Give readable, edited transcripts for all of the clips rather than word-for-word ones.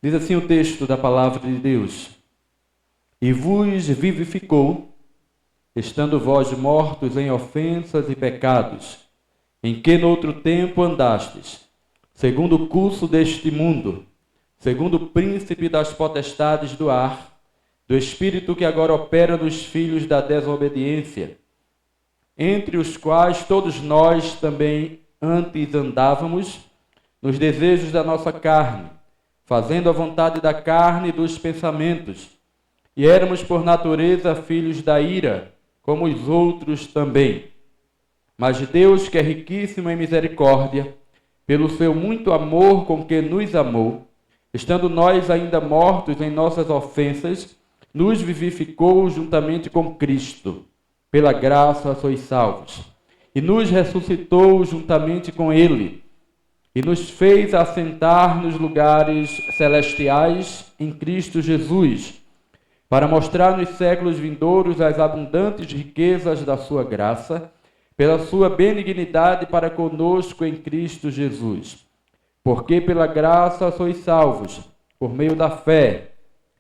Diz assim o texto da palavra de Deus: E vos vivificou, estando vós mortos em ofensas e pecados, em que noutro tempo andastes, segundo o curso deste mundo, segundo o príncipe das potestades do ar, do espírito que agora opera nos filhos da desobediência, entre os quais todos nós também antes andávamos, nos desejos da nossa carne, fazendo a vontade da carne e dos pensamentos, e éramos por natureza filhos da ira, como os outros também. Mas Deus, que é riquíssimo em misericórdia, pelo seu muito amor com que nos amou, estando nós ainda mortos em nossas ofensas, nos vivificou juntamente com Cristo. Pela graça sois salvos. E nos ressuscitou juntamente com Ele, e nos fez assentar nos lugares celestiais em Cristo Jesus, para mostrar nos séculos vindouros as abundantes riquezas da sua graça, pela sua benignidade para conosco em Cristo Jesus. Porque pela graça sois salvos, por meio da fé.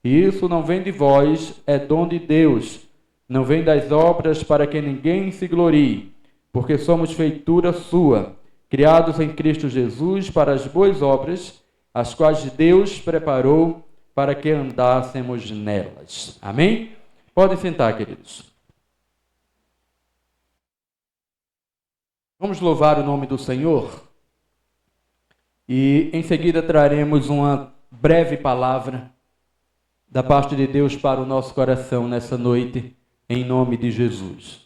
E isso não vem de vós, é dom de Deus. Não vem das obras para que ninguém se glorie, porque somos feitura sua, criados em Cristo Jesus para as boas obras, as quais Deus preparou para que andássemos nelas. Amém? Podem sentar, queridos. Vamos louvar o nome do Senhor e em seguida traremos uma breve palavra da parte de Deus para o nosso coração nessa noite, em nome de Jesus.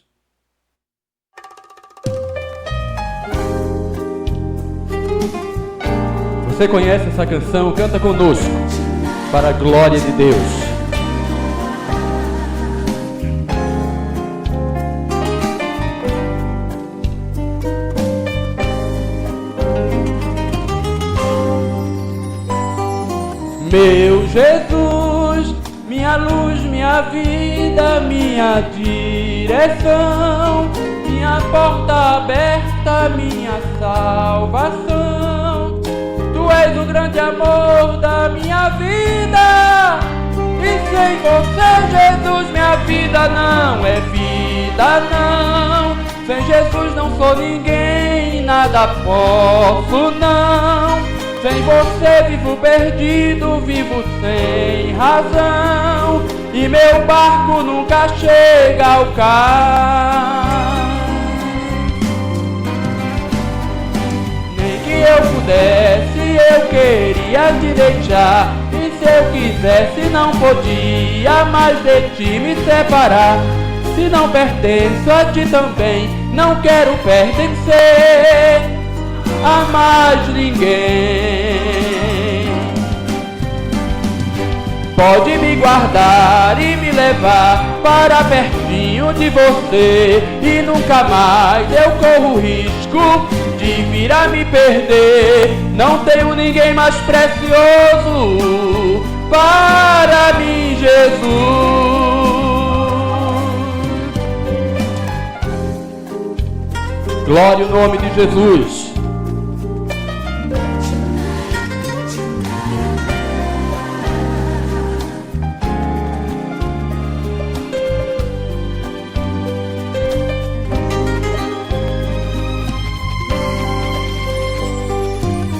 Você conhece essa canção? Canta conosco, para a glória de Deus. Meu Jesus, minha luz, minha vida, minha direção, minha porta aberta, minha salvação. Tu és o grande amor da minha vida, e sem você, Jesus, minha vida não é vida, não. Sem Jesus não sou ninguém, nada posso, não. Sem você vivo perdido, vivo sem razão, e meu barco nunca chega ao cais. Nem que eu pudesse, eu queria te deixar, e se eu quisesse não podia mais de ti me separar. Se não pertenço a ti também, não quero pertencer a mais ninguém. Pode me guardar e me levar para pertinho de você, e nunca mais eu corro risco de vir a me perder. Não tenho ninguém mais precioso para mim, Jesus. Glória ao nome de Jesus.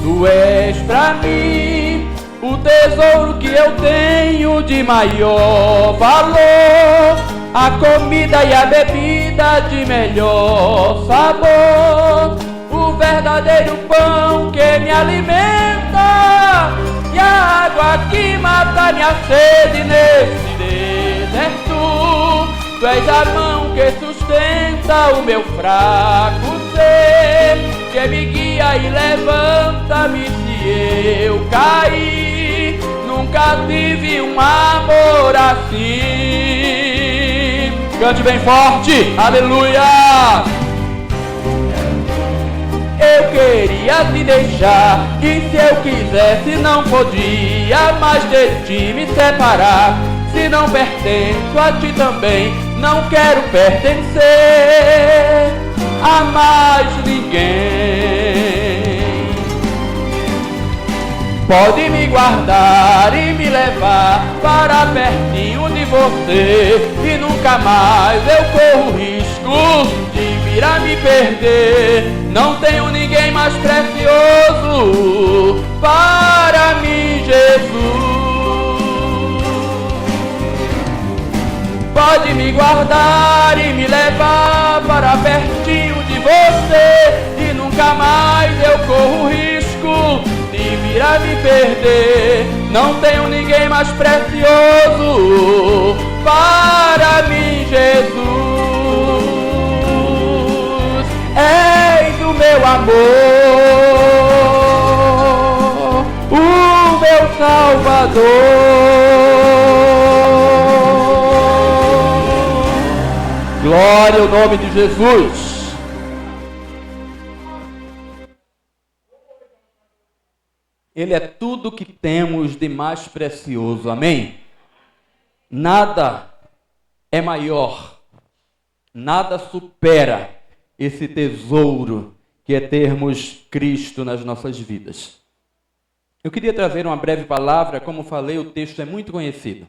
Tu és pra mim o tesouro que eu tenho de maior valor, a comida e a bebida de melhor sabor, o verdadeiro pão que me alimenta, e a água que mata minha sede nesse deserto. Tu és a mão que sustenta o meu fraco ser, que me guia e levanta-me se eu cair. Nunca tive um amor assim. Cante bem forte, aleluia. Eu queria te deixar, e se eu quisesse não podia mais de ti me separar. Se não pertenço a ti também, não quero pertencer a mais ninguém. Pode me guardar e me levar para pertinho de você, e nunca mais eu corro risco de vir a me perder. Não tenho ninguém mais precioso para mim, Jesus. Pode me guardar e me levar para pertinho de você, e nunca mais eu corro risco de vir a me perder. Não tenho ninguém mais precioso para mim, Jesus. És o meu amor, o meu Salvador. Glória ao nome de Jesus. Ele é tudo que temos de mais precioso, amém? Nada é maior, nada supera esse tesouro que é termos Cristo nas nossas vidas. Eu queria trazer uma breve palavra, como falei, o texto é muito conhecido.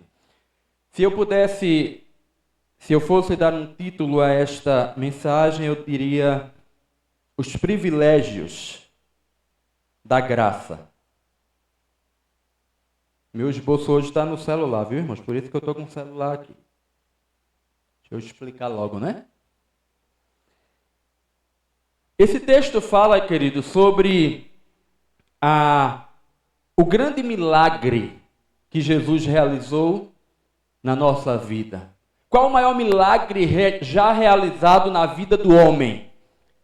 Se eu fosse dar um título a esta mensagem, eu diria: os privilégios da graça. Meu esboço hoje está no celular, viu, irmãos? Por isso que eu estou com o celular aqui. Deixa eu explicar logo, né? Esse texto fala, querido, sobre o grande milagre que Jesus realizou na nossa vida. Qual o maior milagre já realizado na vida do homem?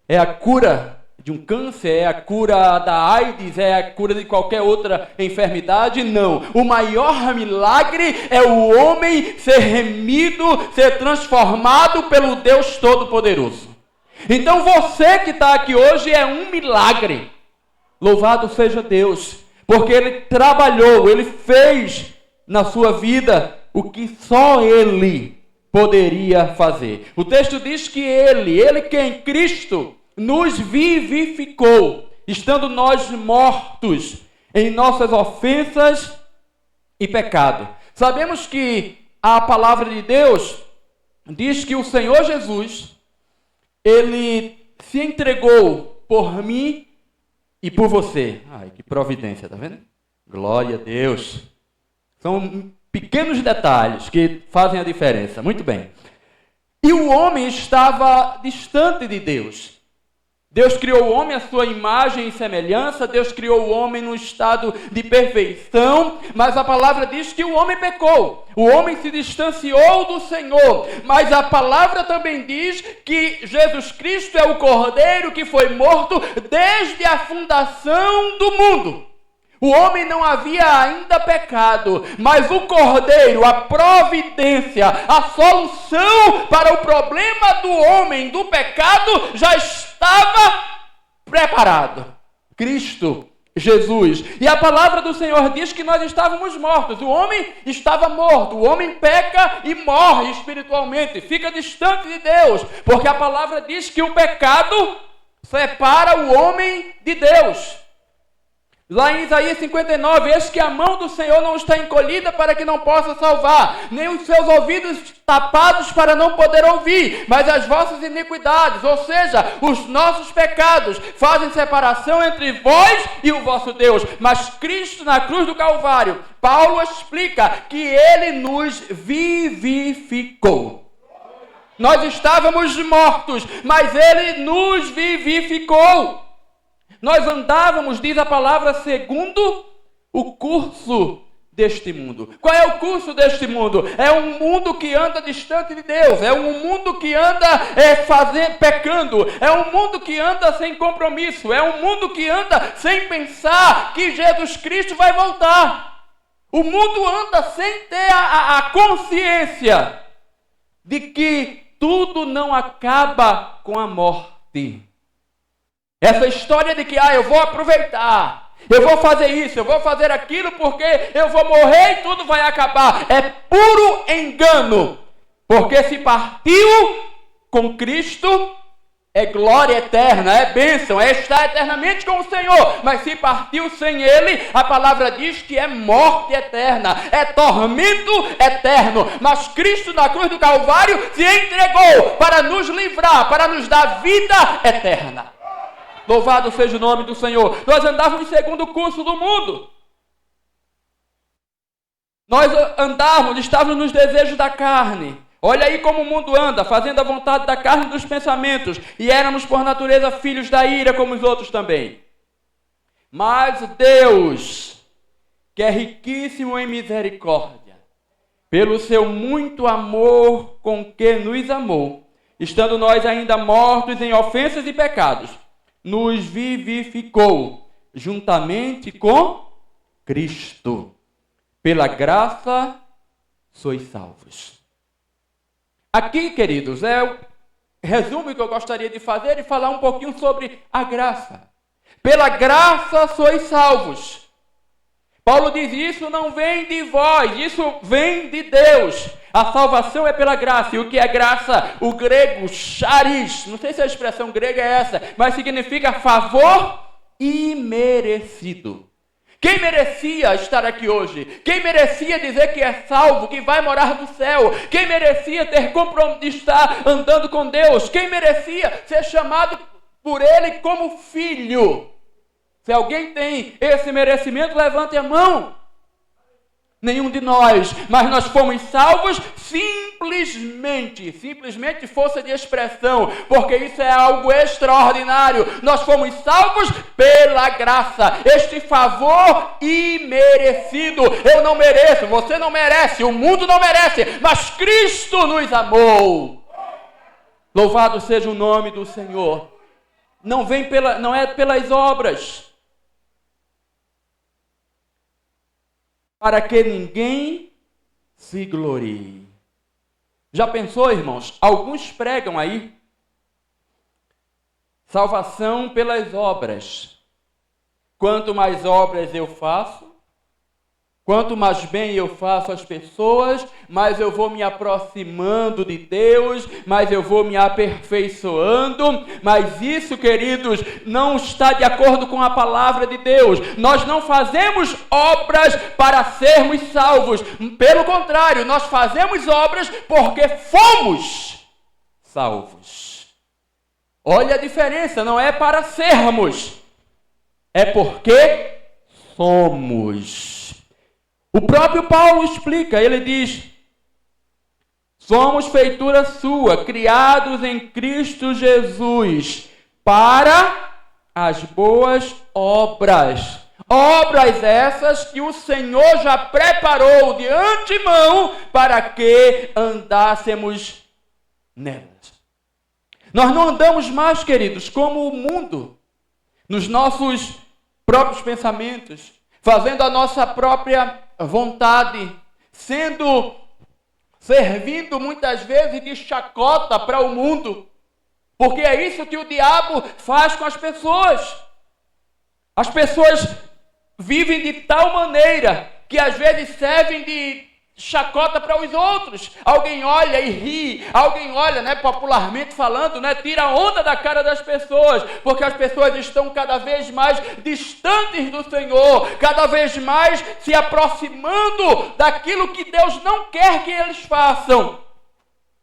É a cura de um câncer? É a cura da AIDS? É a cura de qualquer outra enfermidade? Não. O maior milagre é o homem ser remido, ser transformado pelo Deus Todo-Poderoso. Então você que está aqui hoje é um milagre. Louvado seja Deus, porque Ele trabalhou, Ele fez na sua vida o que só Ele poderia fazer. O texto diz que Ele quem? Cristo, nos vivificou, estando nós mortos em nossas ofensas e pecado. Sabemos que a palavra de Deus diz que o Senhor Jesus, Ele se entregou por mim e por você. Ai, que providência, tá vendo? Glória a Deus. São pequenos detalhes que fazem a diferença. Muito bem. E o homem estava distante de Deus. Deus criou o homem à sua imagem e semelhança. Deus criou o homem num estado de perfeição. Mas a palavra diz que o homem pecou. O homem se distanciou do Senhor. Mas a palavra também diz que Jesus Cristo é o Cordeiro que foi morto desde a fundação do mundo. O homem não havia ainda pecado, mas o Cordeiro, a providência, a solução para o problema do homem, do pecado, já estava preparado. Cristo Jesus. E a palavra do Senhor diz que nós estávamos mortos. O homem estava morto. O homem peca e morre espiritualmente. Fica distante de Deus. Porque a palavra diz que o pecado separa o homem de Deus. Lá em Isaías 59, eis que a mão do Senhor não está encolhida para que não possa salvar, nem os seus ouvidos tapados para não poder ouvir, mas as vossas iniquidades, ou seja, os nossos pecados, fazem separação entre vós e o vosso Deus. Mas Cristo na cruz do Calvário, Paulo explica que Ele nos vivificou. Nós estávamos mortos, mas Ele nos vivificou. Nós andávamos, diz a palavra, segundo o curso deste mundo. Qual é o curso deste mundo? É um mundo que anda distante de Deus. É um mundo que anda pecando. É um mundo que anda sem compromisso. É um mundo que anda sem pensar que Jesus Cristo vai voltar. O mundo anda sem ter a consciência de que tudo não acaba com a morte. Essa história de que eu vou aproveitar, eu vou fazer isso, eu vou fazer aquilo porque eu vou morrer e tudo vai acabar, é puro engano. Porque se partiu com Cristo, é glória eterna, é bênção, é estar eternamente com o Senhor. Mas se partiu sem Ele, a palavra diz que é morte eterna, é tormento eterno. Mas Cristo na cruz do Calvário se entregou para nos livrar, para nos dar vida eterna. Louvado seja o nome do Senhor. Nós andávamos segundo o curso do mundo. Nós andávamos, estávamos nos desejos da carne. Olha aí como o mundo anda, fazendo a vontade da carne e dos pensamentos. E éramos por natureza filhos da ira, como os outros também. Mas Deus, que é riquíssimo em misericórdia, pelo seu muito amor com que nos amou, estando nós ainda mortos em ofensas e pecados, nos vivificou juntamente com Cristo. Pela graça sois salvos. Aqui, queridos, é o resumo que eu gostaria de fazer e falar um pouquinho sobre a graça. Pela graça sois salvos. Paulo diz, isso não vem de vós, isso vem de Deus. A salvação é pela graça. E o que é graça? O grego charis, não sei se a expressão grega é essa, mas significa favor imerecido. Quem merecia estar aqui hoje? Quem merecia dizer que é salvo, que vai morar no céu? Quem merecia ter compromisso de estar andando com Deus? Quem merecia ser chamado por Ele como filho? Se alguém tem esse merecimento, levante a mão. Nenhum de nós, mas nós fomos salvos simplesmente força de expressão, porque isso é algo extraordinário. Nós fomos salvos pela graça, este favor imerecido. Eu não mereço, você não merece, o mundo não merece, mas Cristo nos amou. Louvado seja o nome do Senhor. Não é pelas obras, para que ninguém se glorie. Já pensou, irmãos? Alguns pregam aí salvação pelas obras. Quanto mais obras eu faço, quanto mais bem eu faço às pessoas, mais eu vou me aproximando de Deus, mais eu vou me aperfeiçoando. Mas isso, queridos, não está de acordo com a palavra de Deus. Nós não fazemos obras para sermos salvos. Pelo contrário, nós fazemos obras porque fomos salvos. Olha a diferença, não é para sermos, é porque somos. O próprio Paulo explica, ele diz, somos feitura sua, criados em Cristo Jesus, para as boas obras. Obras essas que o Senhor já preparou de antemão para que andássemos nelas. Nós não andamos mais, queridos, como o mundo, nos nossos próprios pensamentos, fazendo a nossa própria vontade, servindo muitas vezes de chacota para o mundo, porque é isso que o diabo faz com as pessoas. As pessoas vivem de tal maneira que às vezes servem de chacota para os outros. Alguém olha e ri, alguém olha, popularmente falando, tira onda da cara das pessoas, porque as pessoas estão cada vez mais distantes do Senhor, cada vez mais se aproximando daquilo que Deus não quer que eles façam,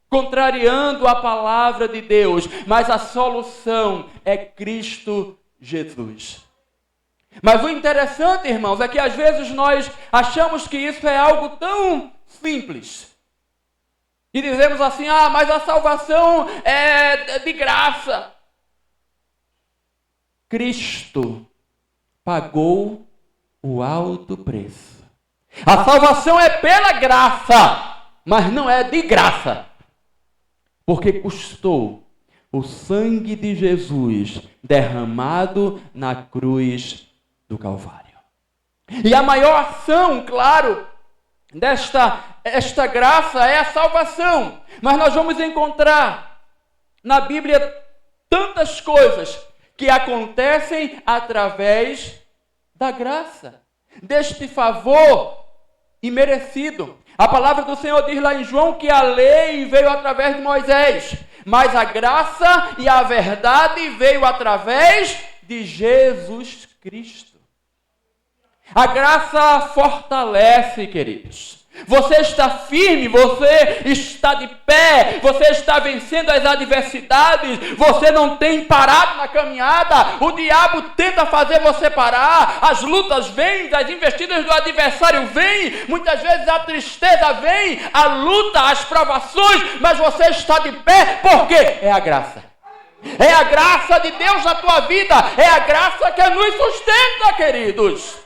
contrariando a palavra de Deus. Mas a solução é Cristo Jesus. Mas o interessante, irmãos, é que às vezes nós achamos que isso é algo tão simples. E dizemos assim, mas a salvação é de graça. Cristo pagou o alto preço. A salvação é pela graça, mas não é de graça. Porque custou o sangue de Jesus derramado na cruz do Calvário. E a maior ação, claro, desta graça é a salvação. Mas nós vamos encontrar na Bíblia tantas coisas que acontecem através da graça, deste favor imerecido. A palavra do Senhor diz lá em João que a lei veio através de Moisés, mas a graça e a verdade veio através de Jesus Cristo. A graça fortalece, queridos. Você está firme, você está de pé, você está vencendo as adversidades, você não tem parado na caminhada. O diabo tenta fazer você parar, as lutas vêm, as investidas do adversário vêm, muitas vezes a tristeza vem, a luta, as provações, mas você está de pé, porque é a graça. É a graça de Deus na tua vida, é a graça que nos sustenta, queridos.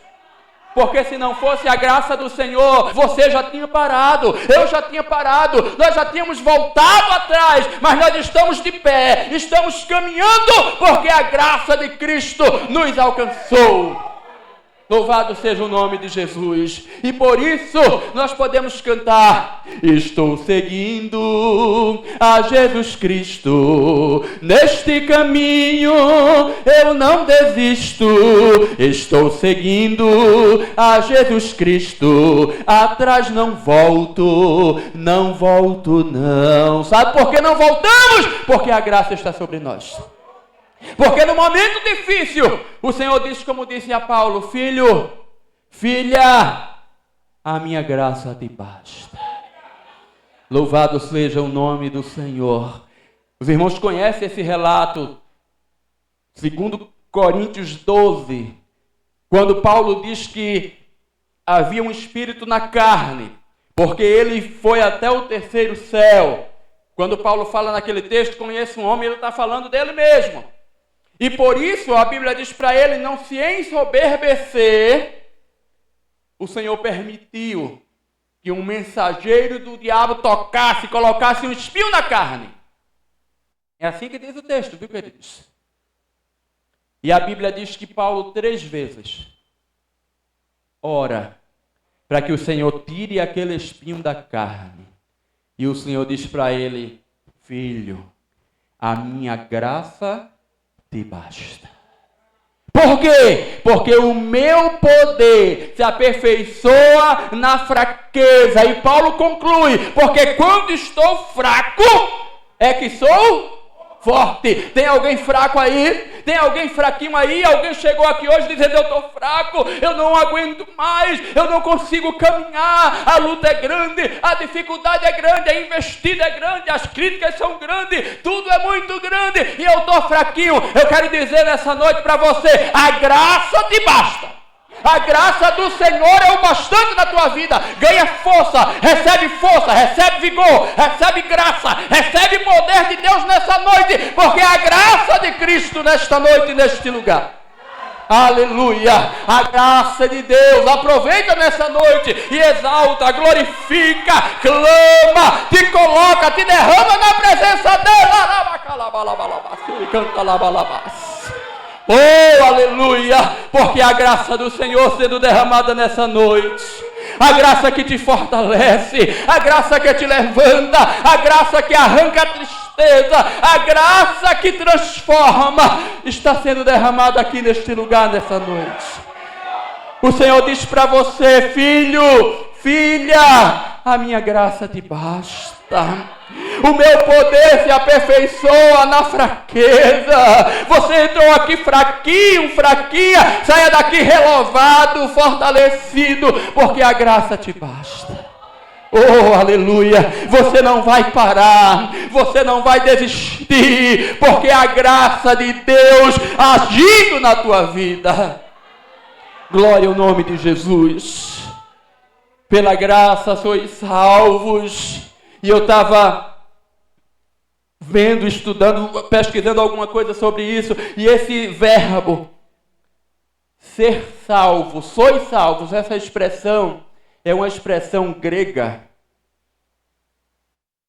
Porque se não fosse a graça do Senhor, você já tinha parado, eu já tinha parado, nós já tínhamos voltado atrás, mas nós estamos de pé, estamos caminhando, porque a graça de Cristo nos alcançou. Louvado seja o nome de Jesus. E por isso nós podemos cantar: estou seguindo a Jesus Cristo, neste caminho eu não desisto. Estou seguindo a Jesus Cristo, atrás não volto, não volto não. Sabe por que não voltamos? Porque a graça está sobre nós. Porque no momento difícil, o Senhor disse, como disse a Paulo: filho, filha, a minha graça te basta. Louvado seja o nome do Senhor. Os irmãos conhecem esse relato, 2 Coríntios 12, quando Paulo diz que havia um espírito na carne, porque ele foi até o terceiro céu. Quando Paulo fala naquele texto, conhece um homem, ele está falando dele mesmo. E por isso a Bíblia diz para ele não se ensoberbecer. O Senhor permitiu que um mensageiro do diabo tocasse, colocasse um espinho na carne. É assim que diz o texto, viu, queridos? E a Bíblia diz que Paulo 3 vezes ora para que o Senhor tire aquele espinho da carne. E o Senhor diz para ele: filho, a minha graça te basta. Por quê? Porque o meu poder se aperfeiçoa na fraqueza. E Paulo conclui: porque quando estou fraco, é que sou forte. Tem alguém fraco aí? Tem alguém fraquinho aí? Alguém chegou aqui hoje dizendo: eu estou fraco, eu não aguento mais, eu não consigo caminhar, a luta é grande, a dificuldade é grande, a investida é grande, as críticas são grandes, tudo é muito grande e eu estou fraquinho. Eu quero dizer nessa noite para você: a graça te basta. A graça do Senhor é o bastante na tua vida. Ganha força, recebe vigor, recebe graça, recebe poder de Deus nessa noite, porque a graça de Cristo nesta noite, neste lugar. Aleluia, a graça de Deus. Aproveita nessa noite e exalta, glorifica, clama, te coloca, te derrama na presença dela. Canta labalabas. Oh, aleluia, porque a graça do Senhor sendo derramada nessa noite, a graça que te fortalece, a graça que te levanta, a graça que arranca a tristeza, a graça que transforma, está sendo derramada aqui neste lugar nessa noite. O Senhor diz para você: filho, filha, a minha graça te basta. O meu poder se aperfeiçoa na fraqueza. Você entrou aqui fraquinho, fraquinha, saia daqui renovado, fortalecido, porque a graça te basta. Oh, aleluia, você não vai parar, você não vai desistir, porque a graça de Deus agindo na tua vida. Glória ao nome de Jesus. Pela graça sois salvos. E eu estava vendo, estudando, pesquisando alguma coisa sobre isso, e esse verbo, ser salvo, sois salvos, essa expressão é uma expressão grega,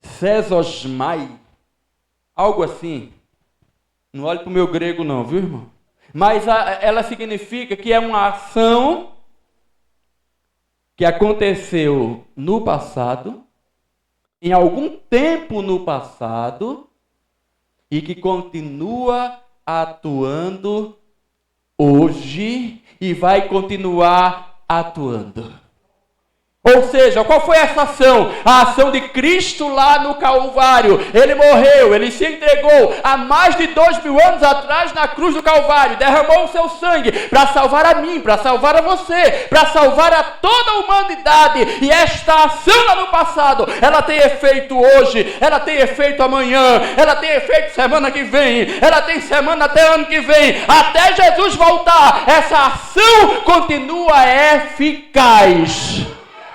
sesosmai, algo assim. Não olhe para o meu grego não, viu, irmão? Mas ela significa que é uma ação que aconteceu no passado, em algum tempo no passado, e que continua atuando hoje e vai continuar atuando. Ou seja, qual foi essa ação? A ação de Cristo lá no Calvário. Ele morreu, ele se entregou há mais de 2000 anos atrás na cruz do Calvário. Derramou o seu sangue para salvar a mim, para salvar a você, para salvar a toda a humanidade. E esta ação lá no passado, ela tem efeito hoje, ela tem efeito amanhã, ela tem efeito semana que vem, ela tem semana até ano que vem, até Jesus voltar. Essa ação continua eficaz.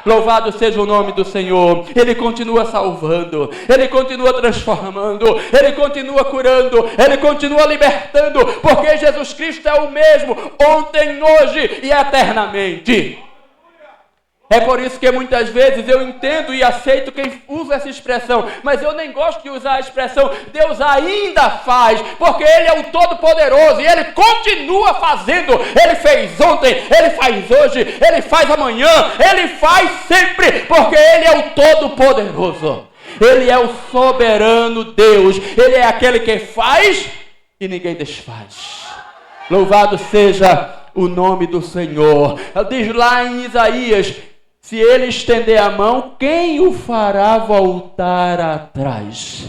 Louvado seja o nome do Senhor. Ele continua salvando, Ele continua transformando, Ele continua curando, Ele continua libertando, porque Jesus Cristo é o mesmo ontem, hoje e eternamente. É por isso que muitas vezes eu entendo e aceito quem usa essa expressão, mas eu nem gosto de usar a expressão Deus ainda faz, porque Ele é o Todo-Poderoso e Ele continua fazendo. Ele fez ontem, Ele faz hoje, Ele faz amanhã, Ele faz sempre, porque Ele é o Todo-Poderoso. Ele é o soberano Deus, Ele é aquele que faz e ninguém desfaz. Louvado seja o nome do Senhor. Diz lá em Isaías: se Ele estender a mão, quem o fará voltar atrás?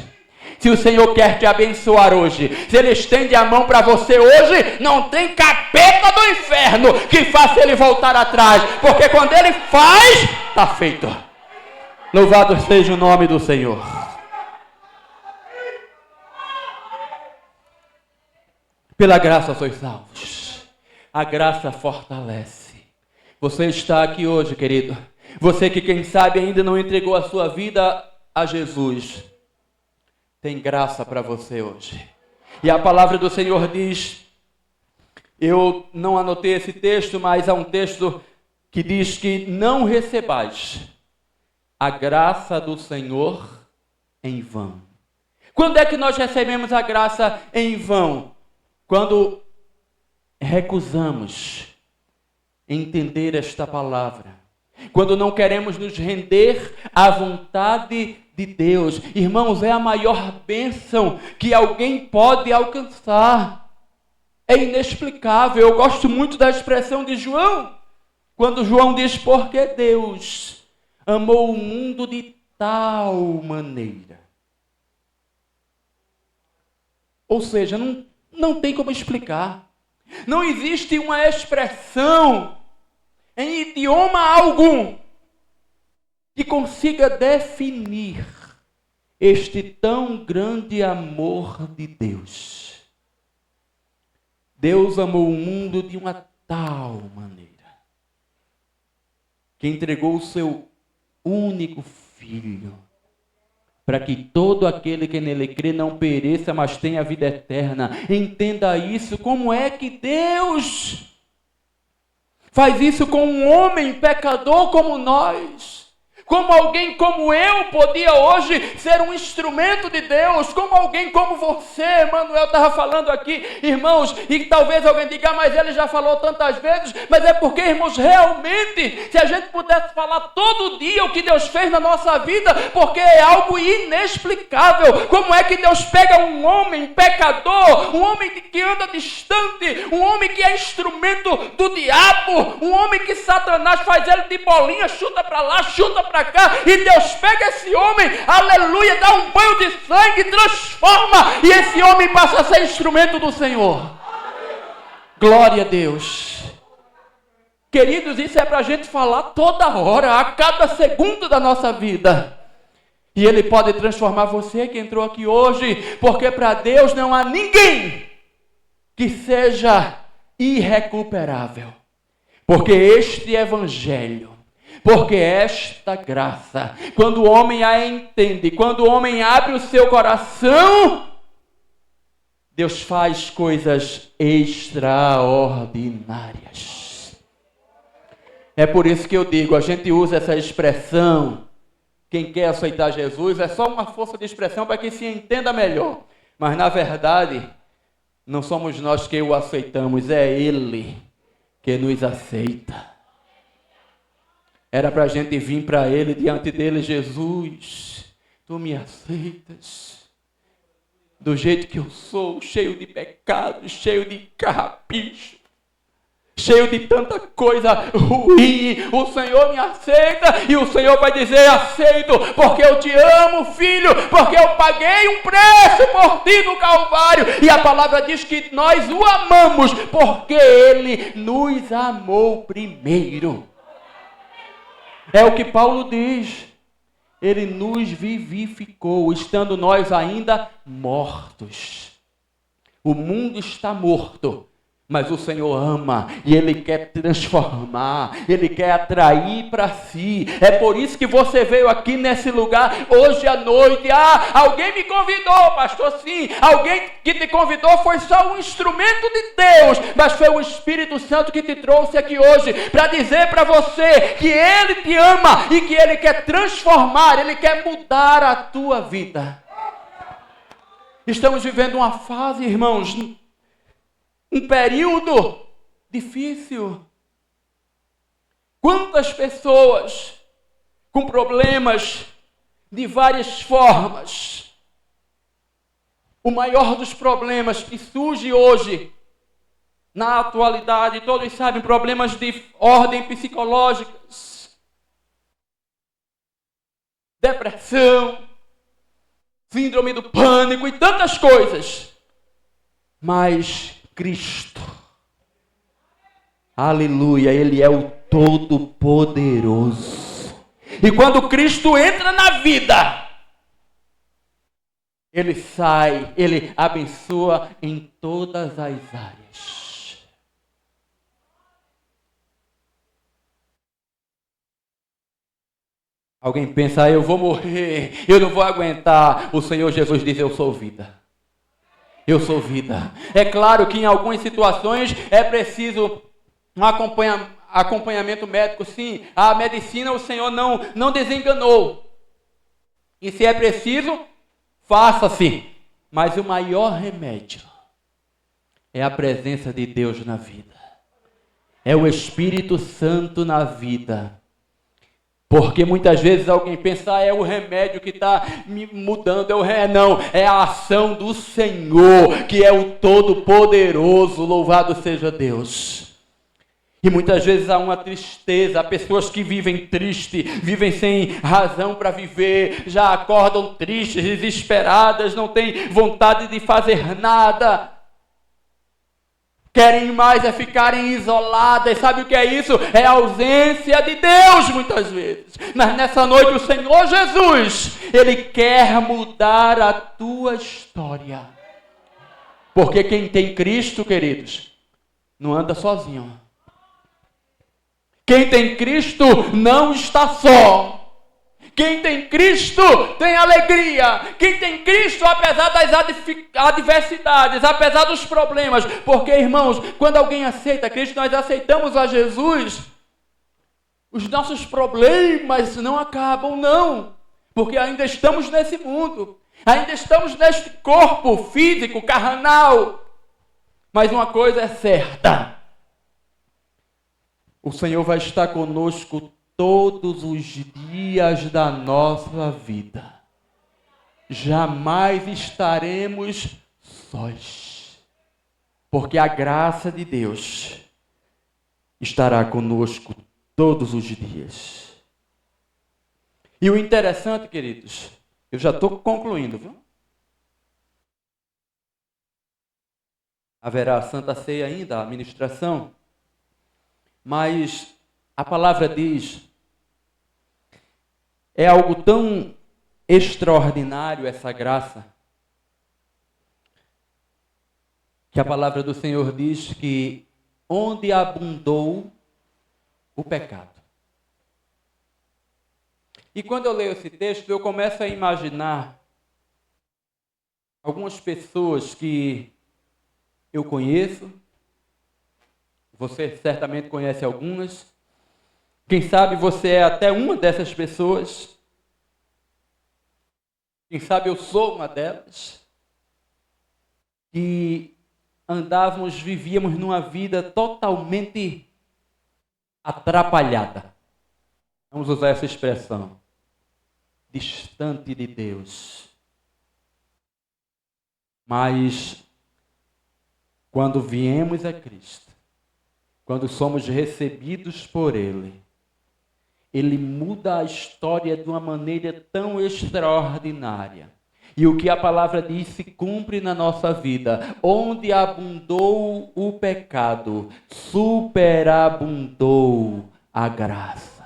Se o Senhor quer te abençoar hoje, se Ele estende a mão para você hoje, não tem capeta do inferno que faça Ele voltar atrás, porque quando Ele faz, está feito. Louvado seja o nome do Senhor. Pela graça sois salvos. A graça fortalece. Você está aqui hoje, querido. Você que, quem sabe, ainda não entregou a sua vida a Jesus. Tem graça para você hoje. E a palavra do Senhor diz, eu não anotei esse texto, mas há um texto que diz que não recebais a graça do Senhor em vão. Quando é que nós recebemos a graça em vão? Quando recusamos entender esta palavra, quando não queremos nos render à vontade de Deus. Irmãos, é a maior bênção que alguém pode alcançar. É inexplicável. Eu gosto muito da expressão de João, quando João diz: porque Deus amou o mundo de tal maneira. Ou seja, não tem como explicar. Não existe uma expressão em idioma algum que consiga definir este tão grande amor de Deus. Deus amou o mundo de uma tal maneira que entregou o seu único Filho, para que todo aquele que nele crê não pereça, mas tenha a vida eterna. Entenda isso. Como é que Deus faz isso com um homem pecador como nós? Como alguém como eu podia hoje ser um instrumento de Deus? Como alguém como você, Manuel, estava falando aqui, irmãos, e talvez alguém diga: mas ele já falou tantas vezes. Mas é porque, irmãos, realmente, se a gente pudesse falar todo dia o que Deus fez na nossa vida, porque é algo inexplicável. Como é que Deus pega um homem pecador, um homem que anda distante, um homem que é instrumento do diabo, um homem que Satanás faz ele de bolinha, chuta para lá, chuta para cá, e Deus pega esse homem, aleluia, dá um banho de sangue, transforma, e esse homem passa a ser instrumento do Senhor. Glória a Deus. Queridos, isso é para a gente falar toda hora, a cada segundo da nossa vida. E Ele pode transformar você que entrou aqui hoje, porque para Deus não há ninguém que seja irrecuperável. Porque este Evangelho, porque esta graça, quando o homem a entende, quando o homem abre o seu coração, Deus faz coisas extraordinárias. É por isso que eu digo, a gente usa essa expressão, quem quer aceitar Jesus, é só uma força de expressão para que se entenda melhor. Mas na verdade, não somos nós que o aceitamos, é Ele que nos aceita. Era para a gente vir para Ele, diante dEle: Jesus, Tu me aceitas do jeito que eu sou, cheio de pecados, cheio de carrapicho. cheio de tanta coisa ruim, o Senhor me aceita e o Senhor vai dizer: aceito, porque eu te amo, filho, porque eu paguei um preço por ti no Calvário. E a palavra diz que nós o amamos porque Ele nos amou primeiro. É o que Paulo diz. Ele nos vivificou, estando nós ainda mortos. O mundo está morto, mas o Senhor ama e Ele quer transformar, Ele quer atrair para si. É por isso que você veio aqui nesse lugar hoje à noite. Alguém me convidou, pastor, sim. Alguém que te convidou foi só um instrumento de Deus, mas foi o Espírito Santo que te trouxe aqui hoje para dizer para você que Ele te ama e que Ele quer transformar, Ele quer mudar a tua vida. Estamos vivendo uma fase, irmãos, um período difícil. Quantas pessoas com problemas de várias formas. O maior dos problemas que surge hoje, na atualidade, todos sabem, problemas de ordem psicológicas, depressão, síndrome do pânico e tantas coisas. Mas Cristo, aleluia, Ele é o Todo-Poderoso. E quando Cristo entra na vida, Ele sai, Ele abençoa em todas as áreas. Alguém pensa: eu vou morrer, eu não vou aguentar. O Senhor Jesus diz: eu sou vida. Eu sou vida. É claro que em algumas situações é preciso um acompanhamento médico, sim. A medicina o Senhor não desenganou. E se é preciso, faça-se. Mas o maior remédio é a presença de Deus na vida. É o Espírito Santo na vida. Porque muitas vezes alguém pensa: é o remédio que está me mudando. Não, é a ação do Senhor, que é o Todo-Poderoso. Louvado seja Deus. E muitas vezes há uma tristeza, há pessoas que vivem triste, vivem sem razão para viver, já acordam tristes, desesperadas, não têm vontade de fazer nada. Querem mais é ficarem isoladas. Sabe o que é isso? É a ausência de Deus muitas vezes. Mas nessa noite o Senhor Jesus, Ele quer mudar a tua história. Porque quem tem Cristo, queridos, não anda sozinho. Quem tem Cristo não está só. Quem tem Cristo tem alegria. Quem tem Cristo, apesar das adversidades, apesar dos problemas. Porque, irmãos, quando alguém aceita Cristo, nós aceitamos a Jesus, os nossos problemas não acabam, não. Porque ainda estamos nesse mundo. Ainda estamos neste corpo físico, carnal. Mas uma coisa é certa: o Senhor vai estar conosco todos os dias da nossa vida. Jamais estaremos sós. Porque a graça de Deus estará conosco todos os dias. E o interessante, queridos, eu já estou concluindo, viu? Haverá a Santa Ceia ainda, a ministração. Mas a palavra diz, é algo tão extraordinário essa graça, que a palavra do Senhor diz que onde abundou o pecado. E quando eu leio esse texto, eu começo a imaginar algumas pessoas que eu conheço. Você certamente conhece algumas. Quem sabe você é até uma dessas pessoas. Quem sabe eu sou uma delas. Que vivíamos numa vida totalmente atrapalhada. Vamos usar essa expressão. Distante de Deus. Mas, quando viemos a Cristo, quando somos recebidos por Ele, Ele muda a história de uma maneira tão extraordinária. E o que a palavra diz se cumpre na nossa vida. Onde abundou o pecado, superabundou a graça.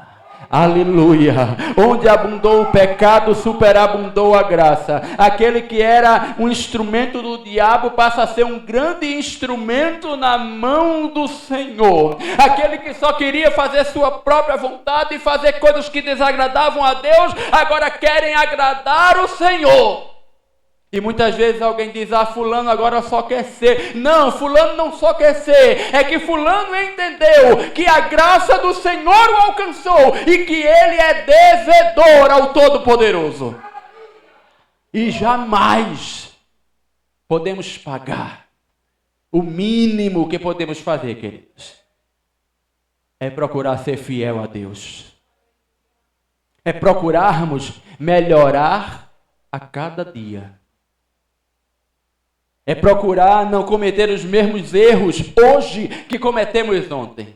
Aleluia! Onde abundou o pecado, superabundou a graça. Aquele que era um instrumento do diabo passa a ser um grande instrumento na mão do Senhor. Aquele que só queria fazer sua própria vontade e fazer coisas que desagradavam a Deus, agora querem agradar o Senhor. E muitas vezes alguém diz, fulano agora só quer ser. Não, fulano não só quer ser. É que fulano entendeu que a graça do Senhor o alcançou e que ele é devedor ao Todo-Poderoso. E jamais podemos pagar. O mínimo que podemos fazer, queridos, é procurar ser fiel a Deus. É procurarmos melhorar a cada dia. É procurar não cometer os mesmos erros hoje que cometemos ontem.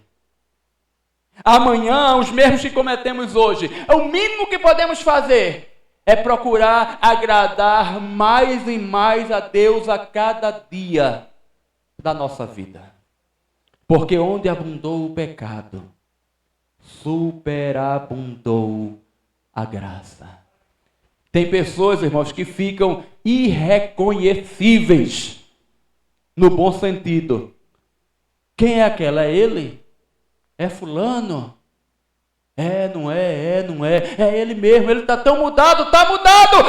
Amanhã, os mesmos que cometemos hoje. O mínimo que podemos fazer é procurar agradar mais e mais a Deus a cada dia da nossa vida. Porque onde abundou o pecado, superabundou a graça. Tem pessoas, irmãos, que ficam irreconhecíveis, no bom sentido. Quem é aquela? É ele? É fulano? Não é. É ele mesmo, ele está tão mudado,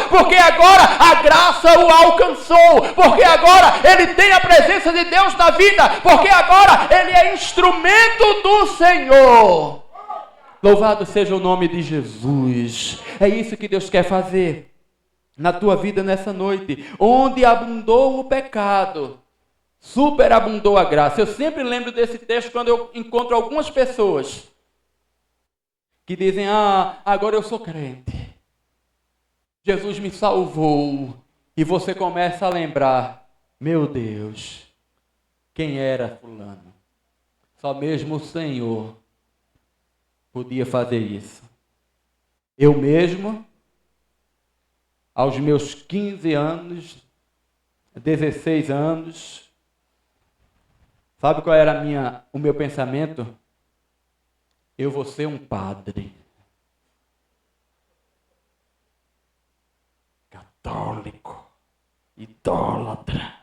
porque agora a graça o alcançou, porque agora ele tem a presença de Deus na vida, porque agora ele é instrumento do Senhor. Louvado seja o nome de Jesus. É isso que Deus quer fazer na tua vida nessa noite. Onde abundou o pecado, superabundou a graça. Eu sempre lembro desse texto quando eu encontro algumas pessoas que dizem, agora eu sou crente. Jesus me salvou. E você começa a lembrar, meu Deus, quem era fulano? Só mesmo o Senhor podia fazer isso. Eu mesmo, aos meus 15 anos, 16 anos, sabe qual era o meu pensamento? Eu vou ser um padre. Católico, idólatra.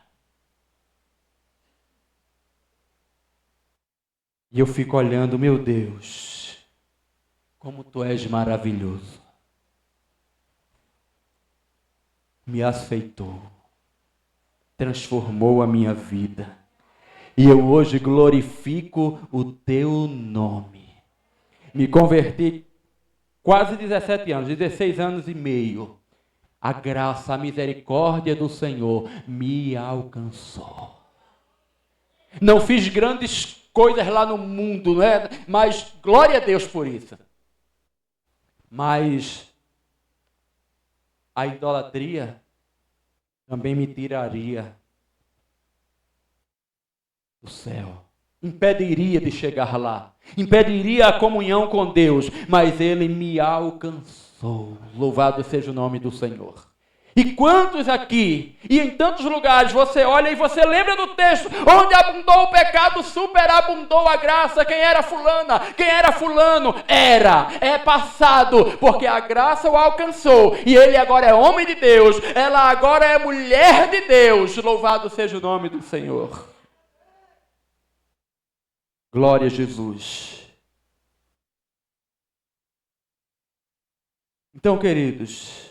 E eu fico olhando, meu Deus, como tu és maravilhoso. Me aceitou, transformou a minha vida. E eu hoje glorifico o teu nome. Me converti quase 17 anos, 16 anos e meio. A graça, a misericórdia do Senhor me alcançou. Não fiz grandes coisas lá no mundo, não é? Mas glória a Deus por isso. Mas a idolatria também me tiraria do céu. Impediria de chegar lá. Impediria a comunhão com Deus. Mas Ele me alcançou. Louvado seja o nome do Senhor. E quantos aqui, e em tantos lugares, você olha e você lembra do texto, onde abundou o pecado, superabundou a graça. Quem era fulana? Quem era fulano? É passado, porque a graça o alcançou, e ele agora é homem de Deus, ela agora é mulher de Deus. Louvado seja o nome do Senhor. Glória a Jesus. Então, queridos,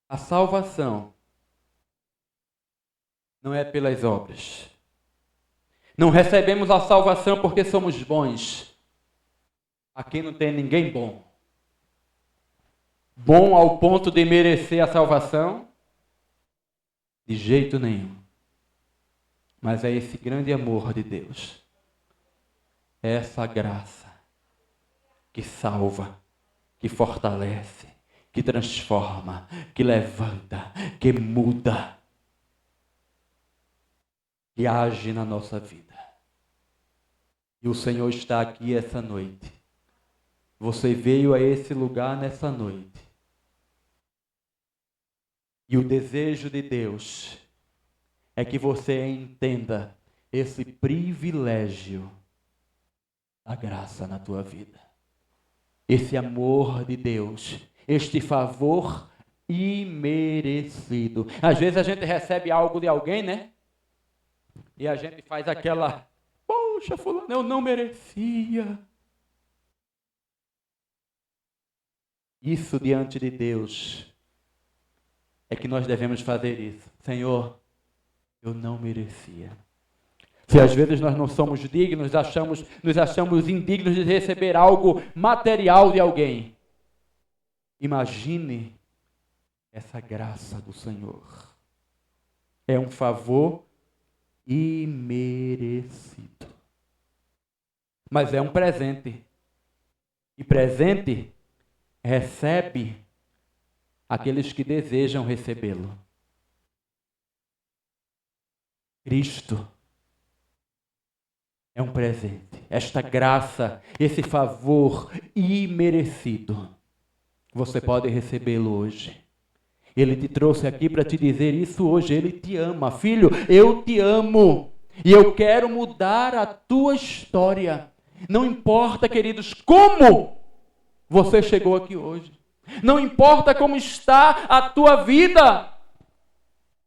a salvação não é pelas obras. Não recebemos a salvação porque somos bons. Aqui não tem ninguém bom. Bom ao ponto de merecer a salvação? De jeito nenhum. Mas é esse grande amor de Deus. É essa graça que salva, que fortalece, que transforma, que levanta, que muda, que age na nossa vida. E o Senhor está aqui essa noite. Você veio a esse lugar nessa noite. E o desejo de Deus é que você entenda esse privilégio da graça na tua vida. Esse amor de Deus, este favor imerecido. Às vezes a gente recebe algo de alguém, né? E a gente faz aquela, poxa, fulano, eu não merecia. Isso diante de Deus é que nós devemos fazer isso. Senhor, eu não merecia. Se às vezes nós não somos dignos, nos achamos indignos de receber algo material de alguém, imagine essa graça do Senhor. É um favor imerecido. Mas é um presente. E presente recebe aqueles que desejam recebê-lo. Cristo é um presente. Esta graça, esse favor imerecido, você pode recebê-lo hoje. Ele te trouxe aqui para te dizer isso hoje. Ele te ama. Filho, eu te amo. E eu quero mudar a tua história. Não importa, queridos, como você chegou aqui hoje. Não importa como está a tua vida.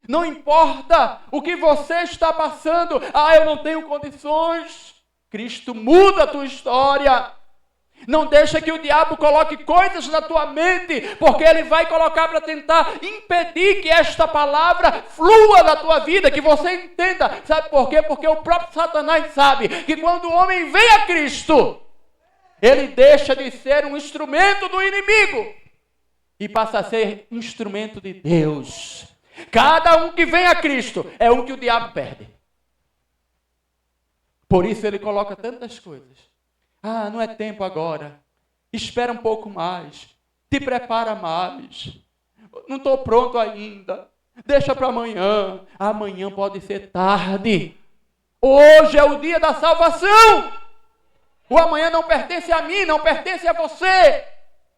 Não importa o que você está passando. Ah, eu não tenho condições. Cristo muda a tua história. Não deixa que o diabo coloque coisas na tua mente, porque ele vai colocar para tentar impedir que esta palavra flua na tua vida, que você entenda. Sabe por quê? Porque o próprio Satanás sabe que quando o homem vem a Cristo, ele deixa de ser um instrumento do inimigo e passa a ser instrumento de Deus. Cada um que vem a Cristo é um que o diabo perde. Por isso ele coloca tantas coisas. Ah, não é tempo agora. Espera um pouco mais. Te prepara mais. Não estou pronto ainda. Deixa para amanhã. Amanhã pode ser tarde. Hoje é o dia da salvação. O amanhã não pertence a mim, não pertence a você.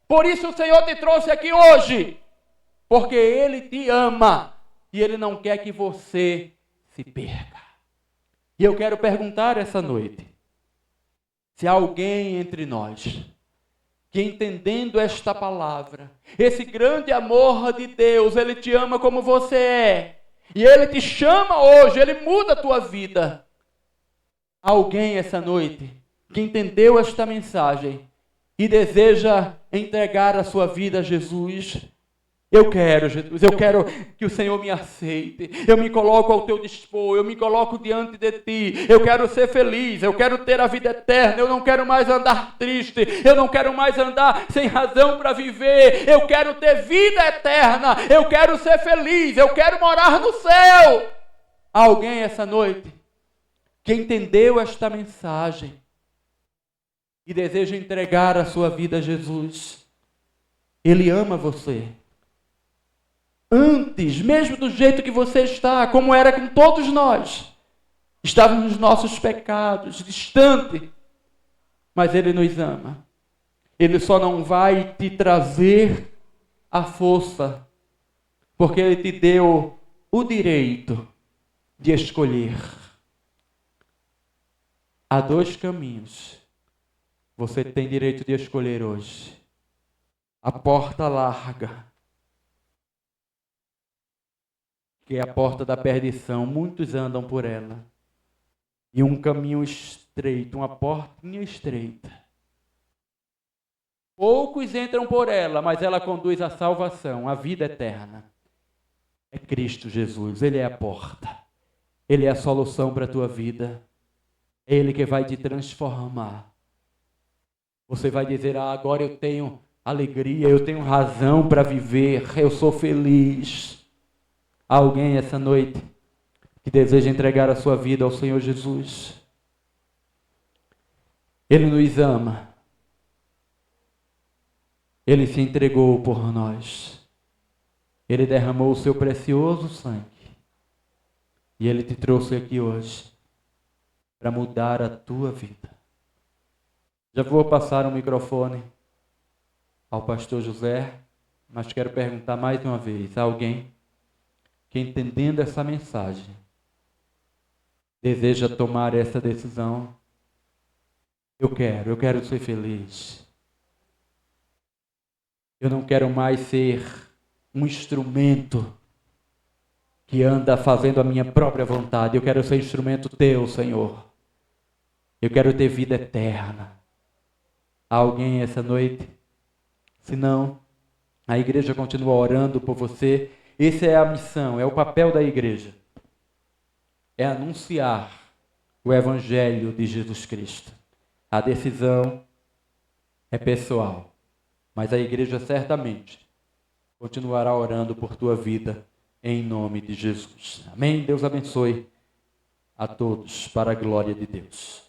Por isso o Senhor te trouxe aqui hoje. Porque Ele te ama. E Ele não quer que você se perca. E eu quero perguntar essa noite. Se há alguém entre nós que, entendendo esta palavra, esse grande amor de Deus, Ele te ama como você é, e Ele te chama hoje, Ele muda a tua vida. Alguém essa noite que entendeu esta mensagem e deseja entregar a sua vida a Jesus. Eu quero, Jesus, eu quero que o Senhor me aceite. Eu me coloco ao teu dispor, eu me coloco diante de ti. Eu quero ser feliz, eu quero ter a vida eterna. Eu não quero mais andar triste, eu não quero mais andar sem razão para viver. Eu quero ter vida eterna, eu quero ser feliz, eu quero morar no céu. Há alguém essa noite que entendeu esta mensagem e deseja entregar a sua vida a Jesus. Ele ama você. Antes, mesmo do jeito que você está, como era com todos nós, estávamos nos nossos pecados, distante, mas Ele nos ama. Ele só não vai te trazer a força, porque Ele te deu o direito de escolher. Há dois caminhos. Você tem direito de escolher hoje. A porta larga, que é a porta da perdição, muitos andam por ela. E um caminho estreito, uma portinha estreita. Poucos entram por ela, mas ela conduz à salvação, à vida eterna. É Cristo Jesus, Ele é a porta. Ele é a solução para a tua vida. É Ele que vai te transformar. Você vai dizer, agora eu tenho alegria, eu tenho razão para viver, eu sou feliz. Há alguém essa noite que deseja entregar a sua vida ao Senhor Jesus? Ele nos ama. Ele se entregou por nós. Ele derramou o seu precioso sangue. E Ele te trouxe aqui hoje para mudar a tua vida. Já vou passar o microfone ao pastor José, mas quero perguntar mais uma vez a alguém que, entendendo essa mensagem, deseja tomar essa decisão. Eu quero ser feliz. Eu não quero mais ser um instrumento que anda fazendo a minha própria vontade. Eu quero ser instrumento teu, Senhor. Eu quero ter vida eterna. Há alguém essa noite? Se não, a igreja continua orando por você. Essa é a missão, é o papel da igreja. É anunciar o evangelho de Jesus Cristo. A decisão é pessoal, mas a igreja certamente continuará orando por tua vida em nome de Jesus. Amém? Deus abençoe a todos para a glória de Deus.